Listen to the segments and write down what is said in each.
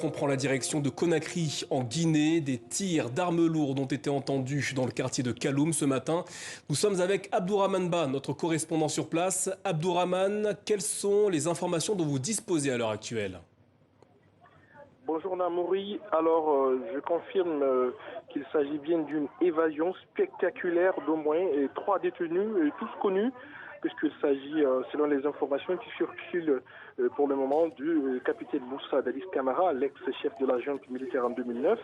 On prend la direction de Conakry en Guinée. Des tirs d'armes lourdes ont été entendus dans le quartier de Kaloum ce matin. Nous sommes avec Abdourahmane Ba, notre correspondant sur place. Abdourahmane, quelles sont les informations dont vous disposez à l'heure actuelle? Bonjour Namouri, alors je confirme qu'il s'agit bien d'une évasion spectaculaire d'au moins 3 détenus, tous connus, puisqu'il s'agit, selon les informations qui circulent pour le moment, du capitaine Moussa Dadis Camara, l'ex-chef de la junte militaire en 2009,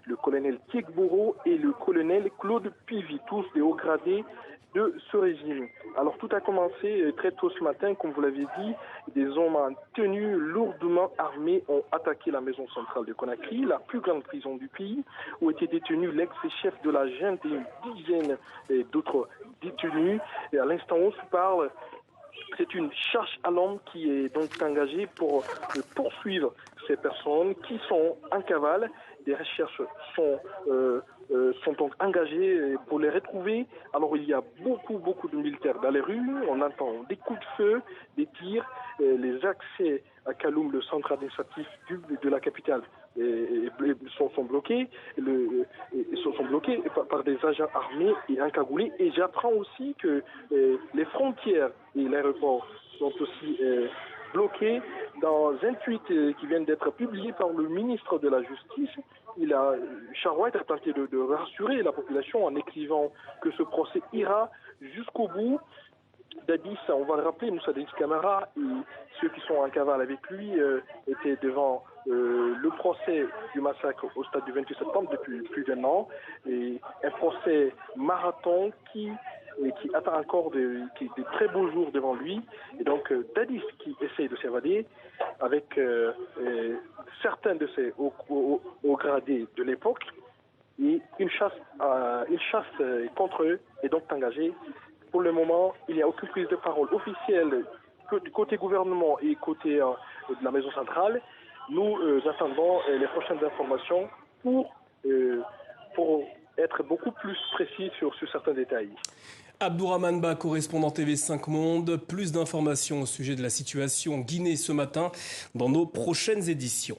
le colonel Tiek Bouro et le colonel Claude Pivi, tous des hauts gradés de ce régime. Alors tout a commencé très tôt ce matin, comme vous l'avez dit, des hommes en tenue lourdement armés ont attaqué la maison centrale de Conakry, la plus grande prison du pays, où étaient détenus l'ex-chef de la junte et une dizaine d'autres détenus. Et à l'instant où on se parle, c'est une charge à l'homme qui est donc engagée pour poursuivre ces personnes qui sont en cavale. Des recherches sont donc engagées pour les retrouver. Alors il y a beaucoup de militaires dans les rues. On entend des coups de feu, des tirs. Les accès à Kaloum, le centre administratif de la capitale, sont bloqués. Sont bloqués par des agents armés et encagoulés. Et j'apprends aussi que les frontières et l'aéroport sont aussi bloqués. Dans un tweet qui vient d'être publié par le ministre de la Justice, Charrois a tenté de rassurer la population en écrivant que ce procès ira jusqu'au bout. Dadis, on va le rappeler, Moussa Dadis Camara et ceux qui sont en cavale avec lui étaient devant le procès du massacre au stade du 28 septembre depuis plus d'un an. Et un procès marathon qui attend encore des très beaux jours devant lui. Et donc Dadis qui essaye de s'évader avec certains de ses hauts gradés de l'époque. Et une chasse contre eux est donc engagée. Pour le moment, il n'y a aucune prise de parole officielle du côté gouvernement et côté de la maison centrale. Nous attendons les prochaines informations pour être beaucoup plus précis sur certains détails. Abdourahmane Ba, correspondant TV5 Monde. Plus d'informations au sujet de la situation en Guinée ce matin dans nos prochaines éditions.